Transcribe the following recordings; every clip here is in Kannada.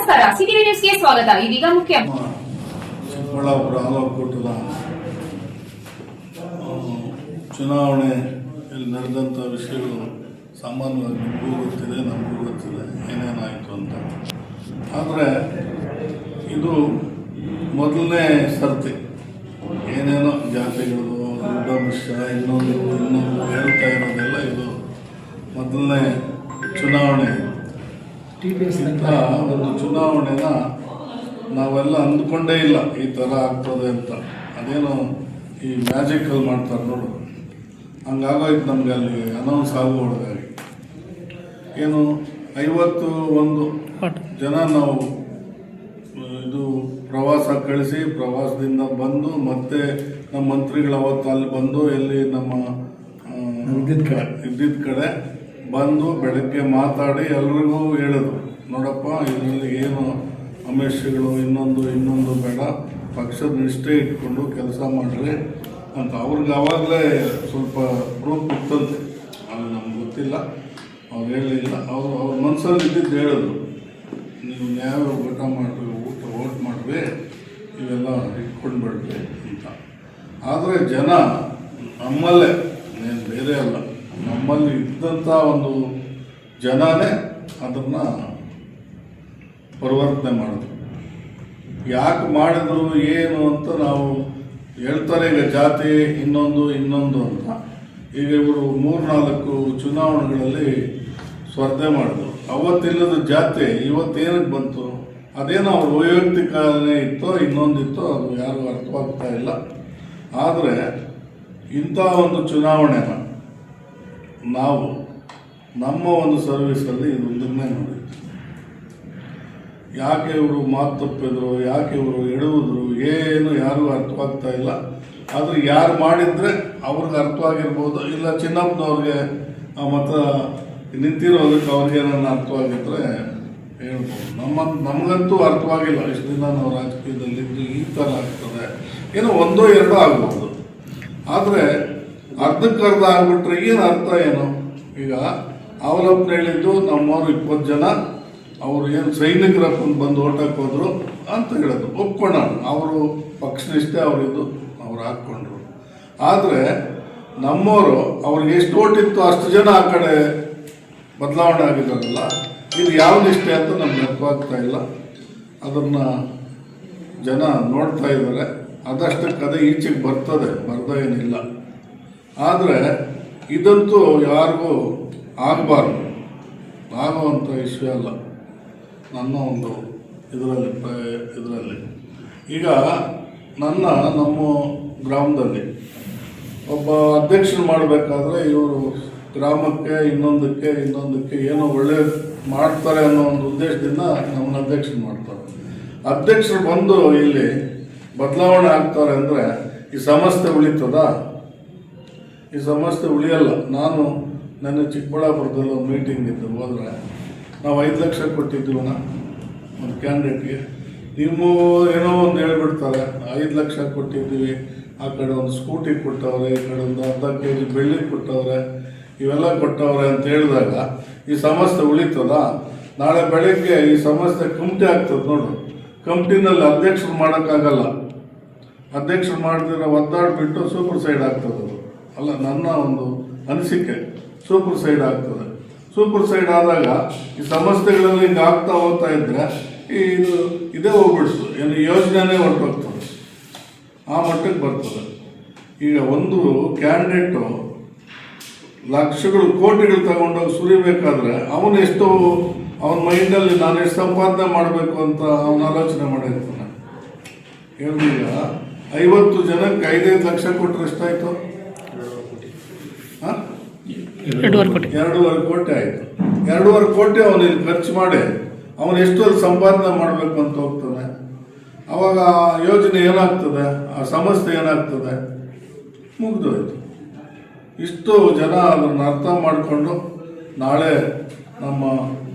ನಮಸ್ಕಾರ, ಸಿಟಿವಿ ನ್ಯೂಸ್ಗೆ ಸ್ವಾಗತ. ಇದೀಗ ಮುಖ್ಯ ಚಿಕ್ಕಬಳ್ಳಾಪುರ ಆಲೂಕೂಟದ ಚುನಾವಣೆಯಲ್ಲಿ ನಡೆದಂಥ ವಿಷಯಗಳು ಸಾಮಾನ್ಯವಾಗಿ ನಿಮಗೂ ಗೊತ್ತಿದೆ, ನಮಗೂ ಗೊತ್ತಿದೆ ಏನೇನಾಯಿತು ಅಂತ. ಆದರೆ ಇದು ಮೊದಲನೇ ಸರ್ತಿ ಏನೇನೋ ಜಾತಿಗಳು ದುಡ್ಡಂಶ ಇನ್ನೊಂದು ಹೇಳ್ತಾ ಇರೋದೆಲ್ಲ ಇದು ಮೊದಲನೇ ಚುನಾವಣೆ. ಒಂದು ಚುನಾವಣೆನ ನಾವೆಲ್ಲ ಅಂದ್ಕೊಂಡೇ ಇಲ್ಲ ಈ ಥರ ಆಗ್ತದೆ ಅಂತ. ಅದೇನೋ ಈ ಮ್ಯಾಜಿಕಲ್ಲಿ ಮಾಡ್ತಾರೆ ನೋಡು, ಹಂಗಾಗೋಯ್ತು ನಮಗೆ. ಅಲ್ಲಿ ಅನೌನ್ಸ್ ಆಗುವೊಳಗಾಗಿ ಏನು 51 ಜನ ನಾವು ಇದು ಪ್ರವಾಸ ಕಳಿಸಿ, ಪ್ರವಾಸದಿಂದ ಬಂದು ಮತ್ತೆ ನಮ್ಮ ಮಂತ್ರಿಗಳು ಅವತ್ತು ಅಲ್ಲಿ ಬಂದು ಎಲ್ಲಿ ನಮ್ಮ ಇದ್ದಿದ್ದ ಕಡೆ ಬಂದು ಬೆಳಗ್ಗೆ ಮಾತಾಡಿ ಎಲ್ರಿಗೂ ಹೇಳಿದ್ರು, ನೋಡಪ್ಪ ಇದರಲ್ಲಿ ಏನು ಆಮಿಷಗಳು ಇನ್ನೊಂದು ಬೇಡ, ಪಕ್ಷದ ನಿಷ್ಠೆ ಇಟ್ಕೊಂಡು ಕೆಲಸ ಮಾಡಿರಿ ಅಂತ. ಅವ್ರಿಗೆ ಆವಾಗಲೇ ಸ್ವಲ್ಪ ಪ್ರೂಫ್ ಇತ್ತಂತೆ, ಅದು ನಮ್ಗೆ ಗೊತ್ತಿಲ್ಲ, ಅವ್ರು ಹೇಳಲಿಲ್ಲ. ಅವ್ರ ಮನಸ್ಸಲ್ಲಿ ಇದ್ದಿದ್ದು ಹೇಳಿದ್ರು, ನೀವು ನ್ಯಾಯ ಊಟ ಮಾಡಿರಿ, ಓಟ್ ಮಾಡಿರಿ, ಇವೆಲ್ಲ ಇಟ್ಕೊಂಡು ಬಿಡ್ರಿ ಅಂತ. ಆದರೆ ಜನ ನಮ್ಮಲ್ಲೇ, ಏನು ಬೇರೆ ಅಲ್ಲ, ನಮ್ಮಲ್ಲಿ ಇದ್ದಂಥ ಒಂದು ಜನನೇ ಅದನ್ನು ಪರಿವರ್ತನೆ ಮಾಡಿದ್ರು. ಯಾಕೆ ಮಾಡಿದ್ರು ಏನು ಅಂತ ನಾವು ಹೇಳ್ತಾರೆ. ಈಗ ಜಾತಿ ಇನ್ನೊಂದು ಅಂತ. ಈಗ ಇವರು 3-4 ಚುನಾವಣೆಗಳಲ್ಲಿ ಸ್ಪರ್ಧೆ ಮಾಡಿದ್ರು. ಅವತ್ತಿಲ್ಲದ ಜಾತಿ ಇವತ್ತೇನಕ್ಕೆ ಬಂತು? ಅದೇನೋ ಅವ್ರ ವೈಯಕ್ತಿಕನೇ ಇತ್ತೋ ಇನ್ನೊಂದಿತ್ತೋ ಅದು ಯಾರು ಅರ್ಥವಾಗ್ತಾ ಇಲ್ಲ. ಆದರೆ ಇಂಥ ಒಂದು ಚುನಾವಣೆನ ನಾವು ನಮ್ಮ ಒಂದು ಸರ್ವಿಸಲ್ಲಿ ಇದೊಂದನ್ನೇ ನೋಡಿದ್ವಿ. ಯಾಕೆ ಇವರು ಮಾತು ತಪ್ಪಿದ್ರು, ಯಾಕೆ ಇವರು ಎಡುವುದ್ರು, ಏನು ಯಾರಿಗೂ ಅರ್ಥವಾಗ್ತಾ ಇಲ್ಲ. ಆದರೆ ಯಾರು ಮಾಡಿದರೆ ಅವ್ರಿಗೆ ಅರ್ಥವಾಗಿರ್ಬೋದು, ಇಲ್ಲ ಚಿನ್ನಪ್ಪನವ್ರಿಗೆ ಮತ್ತು ನಿಂತಿರೋದಕ್ಕೆ ಅವ್ರಿಗೆ ನನ್ನ ಅರ್ಥವಾಗಿದ್ದರೆ ಹೇಳ್ಬೋದು. ನಮಗಂತೂ ಅರ್ಥವಾಗಿಲ್ಲ. ಇಷ್ಟು ದಿನ ನಾವು ರಾಜಕೀಯದಲ್ಲಿದ್ದು ಈ ಥರ ಆಗ್ತದೆ, ಏನೋ 1-2 ಆಗ್ಬೋದು. ಆದರೆ ಅರ್ಧಕ್ಕರ್ಧ ಆಗ್ಬಿಟ್ರೆ ಏನು ಅರ್ಥ ಏನು? ಈಗ ಅವಲಂಬನೆ ಹೇಳಿದ್ದು ನಮ್ಮವರು 20 ಜನ ಅವರು ಏನು ಸೈನಿಕರಪ್ಪ ಬಂದು ಓಟಕ್ಕೆ ಹೋದ್ರು ಅಂತ ಹೇಳಿದ್ರು, ಒಪ್ಕೊಳ್ಳೋಣ. ಅವರು ಪಕ್ಷನಿಷ್ಠೆ ಅವರಿದ್ದು, ಅವ್ರು ಹಾಕ್ಕೊಂಡ್ರು. ಆದರೆ ನಮ್ಮವರು ಅವ್ರಿಗೆ ಎಷ್ಟು ಓಟಿತ್ತು ಅಷ್ಟು ಜನ ಆ ಕಡೆ ಬದಲಾವಣೆ ಆಗಿದ್ದಾರಲ್ಲ, ಇದು ಯಾವ ನಿಷ್ಠೆ ಅಂತ ನಮ್ಗೆ ಅರ್ಥವಾಗ್ತಾ ಇಲ್ಲ. ಅದನ್ನು ಜನ ನೋಡ್ತಾ ಇದ್ದಾರೆ. ಅದಷ್ಟಕ್ಕದೇ ಈಚೆಗೆ ಬರ್ತದೆ, ಬರ್ದ ಏನಿಲ್ಲ. ಆದರೆ ಇದಂತೂ ಯಾರಿಗೂ ಆಗಬಾರ್ದು, ಆಗುವಂಥ ವಿಷಯ ಅಲ್ಲ ನನ್ನ ಒಂದು ಇದರಲ್ಲಿ. ಈಗ ನಮ್ಮ ಗ್ರಾಮದಲ್ಲಿ ಒಬ್ಬ ಅಧ್ಯಕ್ಷರು ಮಾಡಬೇಕಾದ್ರೆ ಇವರು ಗ್ರಾಮಕ್ಕೆ ಇನ್ನೊಂದಕ್ಕೆ ಏನೋ ಒಳ್ಳೆ ಮಾಡ್ತಾರೆ ಅನ್ನೋ ಒಂದು ಉದ್ದೇಶದಿಂದ ನಮ್ಮನ್ನ ಅಧ್ಯಕ್ಷರು ಮಾಡ್ತಾರೆ. ಅಧ್ಯಕ್ಷರು ಬಂದು ಇಲ್ಲಿ ಬದಲಾವಣೆ ಆಗ್ತಾರೆ ಅಂದರೆ ಈ ಸಮಸ್ಯೆ ಉಳಿತದ? ಈ ಸಮಸ್ಯೆ ಉಳಿಯಲ್ಲ. ನಾನು ನನ್ನ ಚಿಕ್ಕಬಳ್ಳಾಪುರದಲ್ಲಿ ಒಂದು ಮೀಟಿಂಗ್ ಇದ್ದು ಹೋದರೆ ನಾವು 5 ಲಕ್ಷ ಕೊಟ್ಟಿದ್ದೀವನ ಒಂದು ಕ್ಯಾಂಡಿಡೇಟ್ಗೆ. ನೀವು ಏನೋ ಒಂದು ಹೇಳ್ಬಿಡ್ತಾರೆ, 5 ಲಕ್ಷ ಕೊಟ್ಟಿದ್ದೀವಿ, ಆ ಕಡೆ ಒಂದು ಸ್ಕೂಟಿ ಕೊಟ್ಟವ್ರೆ, ಈ ಕಡೆ ಒಂದು ಅರ್ಧ kg ಬೆಳ್ಳಿ ಕೊಟ್ಟವ್ರೆ, ಇವೆಲ್ಲ ಕೊಟ್ಟವ್ರೆ ಅಂತ ಹೇಳಿದಾಗ ಈ ಸಮಸ್ಯೆ ಉಳಿತದ? ನಾಳೆ ಬೆಳಗ್ಗೆ ಈ ಸಮಸ್ಯೆ ಕಮಿಟಿ ಆಗ್ತದೆ ನೋಡು. ಕಮಿಟಿನಲ್ಲಿ ಅಧ್ಯಕ್ಷರು ಮಾಡೋಕ್ಕಾಗಲ್ಲ. ಅಧ್ಯಕ್ಷರು ಮಾಡಿದ್ರೆ ಒದ್ದಾಡ್ಬಿಟ್ಟು ಸೂಪರ್ ಸೈಡ್ ಆಗ್ತದೆ. ಅದು ಅಲ್ಲ, ನನ್ನ ಒಂದು ಅನಿಸಿಕೆ. ಸೂಪರ್ ಸೈಡ್ ಆಗ್ತದೆ. ಸೂಪರ್ ಸೈಡ್ ಆದಾಗ ಈ ಸಮಸ್ಯೆಗಳಲ್ಲಿ ಹಿಂಗೆ ಆಗ್ತಾ ಹೋಗ್ತಾ ಇದ್ರೆ ಇದೇ ಹೋಗ್ಬಿಡ್ತು, ಏನು ಯೋಜನೆನೇ ಹೊರಟೋಗ್ತದೆ, ಆ ಮಟ್ಟಕ್ಕೆ ಬರ್ತದೆ. ಈಗ ಒಂದು ಕ್ಯಾಂಡಿಡೇಟು ಲಕ್ಷಗಳು ಕೋಟಿಗಳು ತಗೊಂಡೋಗಿ ಸುರಿಬೇಕಾದ್ರೆ ಅವನ ಮೈಂಡಲ್ಲಿ ನಾನು ಎಷ್ಟು ಸಂಪಾದನೆ ಮಾಡಬೇಕು ಅಂತ ಅವನ ಆಲೋಚನೆ ಮಾಡಿರ್ತಾನೆ. ಈಗ 50 ಜನಕ್ಕೆ 5-5 ಲಕ್ಷ ಕೊಟ್ಟರೆ ಎಷ್ಟಾಯಿತು? 2.5 ಕೋಟಿ ಆಯಿತು. 2.5 ಕೋಟಿ ಅವನು ಇಲ್ಲಿ ಖರ್ಚು ಮಾಡಿ ಅವನು ಎಷ್ಟು ಸಂಪಾದನೆ ಮಾಡಬೇಕು ಅಂತ ಹೋಗ್ತಾನೆ. ಅವಾಗ ಯೋಜನೆ ಏನಾಗ್ತದೆ, ಆ ಸಮಸ್ಯೆ ಏನಾಗ್ತದೆ, ಮುಗಿದೋಯ್ತು. ಇಷ್ಟು ಜನ ಅದನ್ನು ಅರ್ಥ ಮಾಡಿಕೊಂಡು ನಾಳೆ ನಮ್ಮ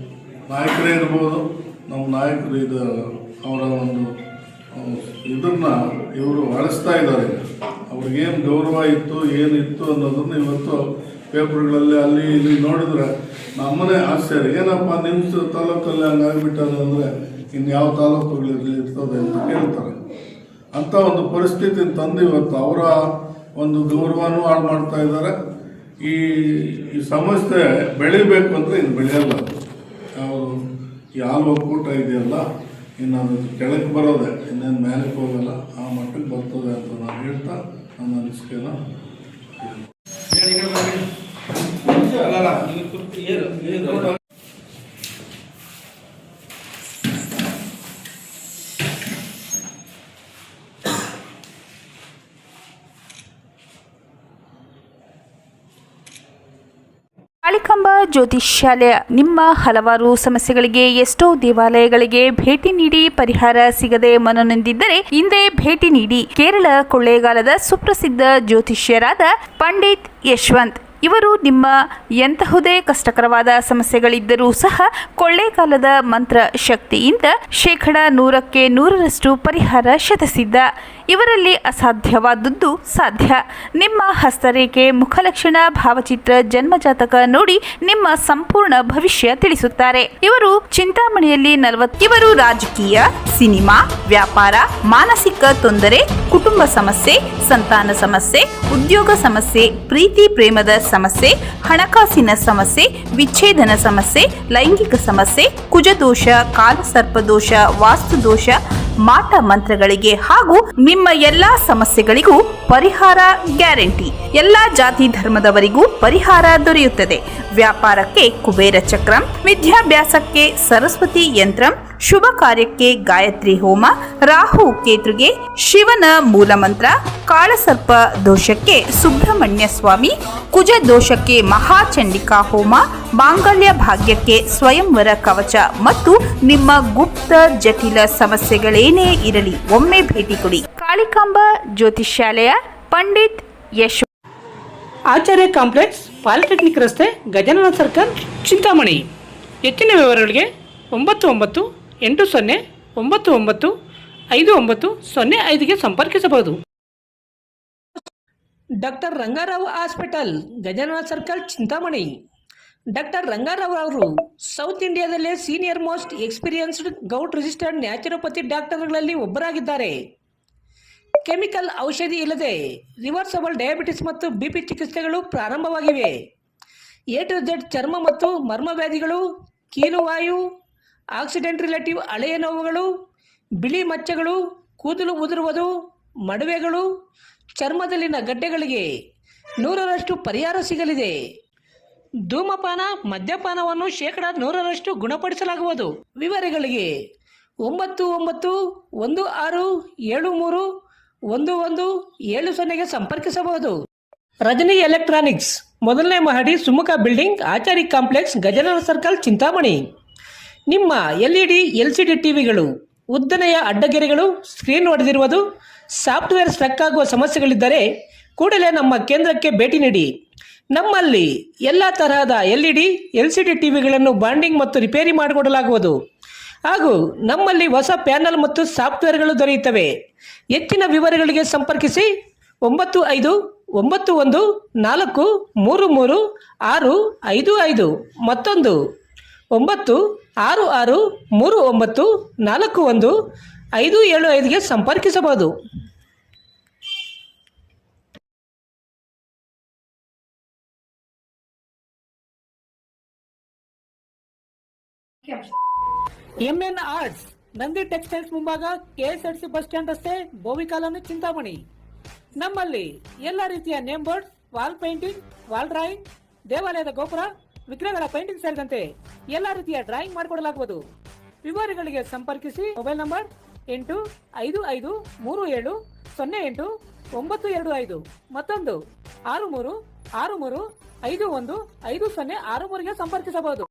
ನಾಯಕರೇ ಇರ್ಬೋದು, ನಮ್ಮ ನಾಯಕರು ಅವರ ಒಂದು ಇದನ್ನು ಇವರು ಅಳಿಸ್ತಾ ಇದ್ದಾರೆ. ಅವ್ರಿಗೇನು ಗೌರವ ಇತ್ತು ಏನಿತ್ತು ಅನ್ನೋದನ್ನು ಇವತ್ತು ಪೇಪರ್ಗಳಲ್ಲಿ ಅಲ್ಲಿ ಇಲ್ಲಿ ನೋಡಿದ್ರೆ ನಮ್ಮನೆ ಆಶ್ಚರ್ಯ, ಏನಪ್ಪ ನಿಮ್ಮ ತಾಲೂಕಲ್ಲಿ ಹಂಗಾಗ್ಬಿಟ್ಟದೆ ಅಂದರೆ ಇನ್ಯಾವ ತಾಲೂಕುಗಳಲ್ಲಿ ಇರ್ತದೆ ಅಂತ ಕೇಳ್ತಾರೆ. ಅಂಥ ಒಂದು ಪರಿಸ್ಥಿತಿ ತಂದು ಇವತ್ತು ಅವರ ಒಂದು ಗೌರವನೂ ಹಾಳು ಮಾಡ್ತಾ ಇದ್ದಾರೆ. ಈ ಸಂಸ್ಥೆ ಬೆಳಿಬೇಕು ಅಂದರೆ ಇದು ಬೆಳೆಯಲ್ಲ. ಅವರು ಈ ಹಾಲು ಒಕ್ಕೂಟ ಇದೆಯಲ್ಲ, ಇನ್ನು ಅದು ಕೆಳಕ್ಕೆ ಬರೋದೆ, ಇನ್ನೇನು ಮೇಲಕ್ಕೆ ಹೋಗಲ್ಲ, ಆ ಮಟ್ಟಕ್ಕೆ ಬರ್ತದೆ ಅಂತ ನಾನು ಹೇಳ್ತಾ ನನ್ನ ಅನಿಸಿಕೆನ ಕಾಳಿಕಾಂಬ ಜ್ಯೋತಿಷ್ಯಾಲಯ ನಿಮ್ಮ ಹಲವಾರು ಸಮಸ್ಯೆಗಳಿಗೆ ಎಷ್ಟೋ ದೇವಾಲಯಗಳಿಗೆ ಭೇಟಿ ನೀಡಿ ಪರಿಹಾರ ಸಿಗದೆ ಮನನೊಂದಿದ್ದರೆ ಹಿಂದೆ ಭೇಟಿ ನೀಡಿ. ಕೇರಳ ಕೊಳ್ಳೇಗಾಲದ ಸುಪ್ರಸಿದ್ಧ ಜ್ಯೋತಿಷ್ಯರಾದ ಪಂಡಿತ್ ಯಶವಂತ್ ಇವರು ನಿಮ್ಮ ಎಂತಹುದೇ ಕಷ್ಟಕರವಾದ ಸಮಸ್ಯೆಗಳಿದ್ದರೂ ಸಹ ಕೊಳ್ಳೇಗಾಲದ ಮಂತ್ರ ಶಕ್ತಿಯಿಂದ 100% ಪರಿಹಾರ ಶತಸಿದ್ಧ. ಇವರಲ್ಲಿ ಅಸಾಧ್ಯವಾದದ್ದು ಸಾಧ್ಯ. ನಿಮ್ಮ ಹಸ್ತರೇಖೆ, ಮುಖಲಕ್ಷಣ, ಭಾವಚಿತ್ರ, ಜನ್ಮಜಾತಕ ನೋಡಿ ನಿಮ್ಮ ಸಂಪೂರ್ಣ ಭವಿಷ್ಯ ತಿಳಿಸುತ್ತಾರೆ. ಇವರು ಚಿಂತಾಮಣಿಯಲ್ಲಿ 40. ಇವರು ರಾಜಕೀಯ, ಸಿನಿಮಾ, ವ್ಯಾಪಾರ, ಮಾನಸಿಕ ತೊಂದರೆ, ಕುಟುಂಬ ಸಮಸ್ಯೆ, ಸಂತಾನ ಸಮಸ್ಯೆ, ಉದ್ಯೋಗ ಸಮಸ್ಯೆ, ಪ್ರೀತಿ ಪ್ರೇಮದ ಸಮಸ್ಯೆ, ಹಣಕಾಸಿನ ಸಮಸ್ಯೆ, ವಿಚ್ಛೇದನ ಸಮಸ್ಯೆ, ಲೈಂಗಿಕ ಸಮಸ್ಯೆ, ಕುಜದೋಷ, ಕಾಲಸರ್ಪದೋಷ, ವಾಸ್ತುದೋಷ, ಮಾಟ ಮಂತ್ರಗಳಿಗೆ ಹಾಗೂ ನಿಮ್ಮ ಎಲ್ಲಾ ಸಮಸ್ಯೆಗಳಿಗೂ ಪರಿಹಾರ ಗ್ಯಾರಂಟಿ. ಎಲ್ಲಾ ಜಾತಿ ಧರ್ಮದವರಿಗೂ ಪರಿಹಾರ ದೊರೆಯುತ್ತದೆ. ವ್ಯಾಪಾರಕ್ಕೆ ಕುಬೇರ ಚಕ್ರಂ, ವಿದ್ಯಾಭ್ಯಾಸಕ್ಕೆ ಸರಸ್ವತಿ ಯಂತ್ರಂ, ಶುಭ ಕಾರ್ಯಕ್ಕೆ ಗಾಯತ್ರಿ ಹೋಮ, ರಾಹು ಕೇತುಗೆ ಶಿವನ ಮೂಲಮಂತ್ರ, ಕಾಳಸರ್ಪ ದೋಷಕ್ಕೆ ಸುಬ್ರಹ್ಮಣ್ಯ ಸ್ವಾಮಿ, ಕುಜ ದೋಷಕ್ಕೆ ಮಹಾಚಂಡಿಕಾ ಹೋಮ, ಮಾಂಗಲ್ಯ ಭಾಗ್ಯಕ್ಕೆ ಸ್ವಯಂವರ ಕವಚ ಮತ್ತು ನಿಮ್ಮ ಗುಪ್ತ ಜಟಿಲ ಸಮಸ್ಯೆಗಳೇನೇ ಇರಲಿ ಒಮ್ಮೆ ಭೇಟಿ ಕೊಡಿ. ಕಾಳಿಕಾಂಬ ಜ್ಯೋತಿಷ್ಯಾಲಯ, ಪಂಡಿತ್ ಯಶ್, ಆಚಾರ್ಯ ಕಾಂಪ್ಲೆಕ್ಸ್, ಪಾಲಿಟೆಕ್ನಿಕ್ ರಸ್ತೆ, ಗಜಾನನ ಸರ್ಕಲ್, ಚಿಂತಾಮಣಿ. ಹೆಚ್ಚಿನ ವಿವರಗಳಿಗೆ 9980995905ಗೆ ಸಂಪರ್ಕಿಸಬಹುದು. Doctor Rangarao hospital, Gajanana circle, Chintamani. Doctor Rangarao ಅವರು ಸೌತ್ ಇಂಡಿಯಾದಲ್ಲೇ senior most experienced govt registered naturopathy ಡಾಕ್ಟರ್ಗಳಲ್ಲಿ ಒಬ್ಬರಾಗಿದ್ದಾರೆ. ಕೆಮಿಕಲ್ ಔಷಧಿ ಇಲ್ಲದೆ ರಿವರ್ಸಬಲ್ ಡಯಾಬಿಟಿಸ್ ಮತ್ತು ಬಿಪಿ ಚಿಕಿತ್ಸೆಗಳು ಪ್ರಾರಂಭವಾಗಿವೆ. A to Z ಚರ್ಮ ಮತ್ತು ಮರ್ಮ ವ್ಯಾಧಿಗಳು, ಕೀಲುವಾಯು, ಆಕ್ಸಿಡೆಂಟ್ ರಿಲೇಟಿವ್ ಹಳೆಯ ನೋವುಗಳು, ಬಿಳಿ ಮಚ್ಚಗಳು, ಕೂದಲು ಉದುರುವುದು, ಮಡುವೆಗಳು, ಚರ್ಮದಲ್ಲಿನ ಗಡ್ಡೆಗಳಿಗೆ 100% ಪರಿಹಾರ ಸಿಗಲಿದೆ. ಧೂಮಪಾನ, ಮದ್ಯಪಾನವನ್ನು 100% ಗುಣಪಡಿಸಲಾಗುವುದು. ವಿವರಗಳಿಗೆ 9916731170ಗೆ ಸಂಪರ್ಕಿಸಬಹುದು. ರಜನಿ ಎಲೆಕ್ಟ್ರಾನಿಕ್ಸ್, ಮೊದಲನೇ ಮಹಡಿ, Sumukha building, Achari complex, Gajanana circle, Chintamani. ನಿಮ್ಮ LED LCD ಟಿವಿಗಳು ಉದ್ದನೆಯ ಅಡ್ಡಗೆರೆಗಳು, ಸ್ಕ್ರೀನ್ ಒಡೆದಿರುವುದು, ಸಾಫ್ಟ್ವೇರ್ ಸ್ಟ್ರಕ್ ಆಗುವ ಸಮಸ್ಯೆಗಳಿದ್ದರೆ ಕೂಡಲೇ ನಮ್ಮ ಕೇಂದ್ರಕ್ಕೆ ಭೇಟಿ ನೀಡಿ. ನಮ್ಮಲ್ಲಿ ಎಲ್ಲ ತರಹದ LED LCD ಟಿವಿಗಳನ್ನು ಬಾಂಡಿಂಗ್ ಮತ್ತು ರಿಪೇರಿ ಮಾಡಿಕೊಡಲಾಗುವುದು. ಹಾಗೂ ನಮ್ಮಲ್ಲಿ ಹೊಸ ಪ್ಯಾನಲ್ ಮತ್ತು ಸಾಫ್ಟ್ವೇರ್ಗಳು ದೊರೆಯುತ್ತವೆ. ಹೆಚ್ಚಿನ ವಿವರಗಳಿಗೆ ಸಂಪರ್ಕಿಸಿ 9514333655, ಮತ್ತೊಂದು 9663941575ಗೆ ಸಂಪರ್ಕಿಸಬಹುದು. MN ಆರ್ಟ್ಸ್, ನಂದಿ ಟೆಕ್ಸ್ಟೈಲ್ಸ್ ಮುಂಭಾಗ, KSRTC ಬಸ್ ಸ್ಟ್ಯಾಂಡ್ ರಸ್ತೆ, ಬೋವಿ ಕಾಲೋನಿ, ಚಿಂತಾಮಣಿ. ನಮ್ಮಲ್ಲಿ ಎಲ್ಲ ರೀತಿಯ name board, wall painting, wall drawing, ದೇವಾಲಯದ ಗೋಪುರ, ವಿಗ್ರಹಗಳ ಪೇಂಟಿಂಗ್ ಸೇರಿದಂತೆ ಎಲ್ಲ ರೀತಿಯ ಡ್ರಾಯಿಂಗ್ ಮಾಡಿಕೊಡಲಾಗುವುದು. ವಿವರಗಳಿಗೆ ಸಂಪರ್ಕಿಸಿ. ಮೊಬೈಲ್ ನಂಬರ್ 8553708925, ಮತ್ತೊಂದು 6363515063ಗೆ ಸಂಪರ್ಕಿಸಬಹುದು.